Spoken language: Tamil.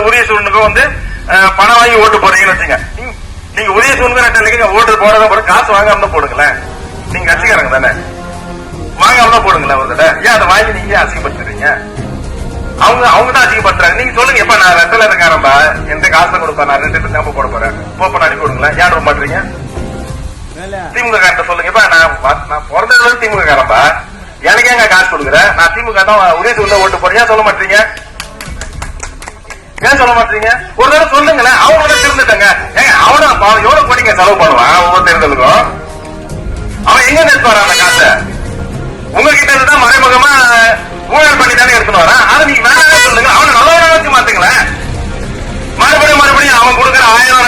உதயசூரனுக்கும் வந்து பணம் வாங்கி ஓட்டு போறீங்கன்னு வச்சுங்க. நீங்க உதயசூரனுக்கு ரெண்டு ஓட்டு போறத காசு வாங்காம போடுங்களேன். நீங்க கட்சிக்காரங்க தானே, வாங்காம போடுங்களேன் ஒரு தடவை. ஏன் அதை வாங்கி நீங்க அசிங்கப்படுத்துறீங்க? அவங்க தான் அசிங்கப்படுத்துறாங்க. நீங்க சொல்லுங்க, எப்ப நான் ரெட்டல இருக்காரம்பா, எந்த காசை கொடுப்பேன், நான் 2 நம்ப போட போறேன், போப்ப அனுப்பி விடுங்களேன். ஏன் விட மாட்டீங்க? திமுக காரன் சொல்லுங்க, இப்ப நான் பிறந்ததுல திமுக காரம்பா, எனக்கு ஏங்க காசு கொடுக்குறேன்? நான் திமுக தான் உதயசூரன் ஓட்டு போறேன், ஏன் சொல்ல மாட்டீங்க? ஏன் சொல்ல மாட்டீங்க? ஒரு தடவை சொல்லுங்களேன். அவங்க திருந்துட்டாங்க. ஏங்க அவன எவ்வளவு கோடிங்க செலவு பண்ணுவான் ஒவ்வொரு தேர்தலுக்கும்? அவன் எங்க நிறுத்துவாரா அந்த காசை? உங்ககிட்ட இருந்துதான் மறைமுகமா ஊழல் பண்ணி தானே எடுத்துன்னு வரான். அதை நீங்க வேற சொல்லுங்க. அவனை நல்லவனா வச்சு மாத்துங்களேன்.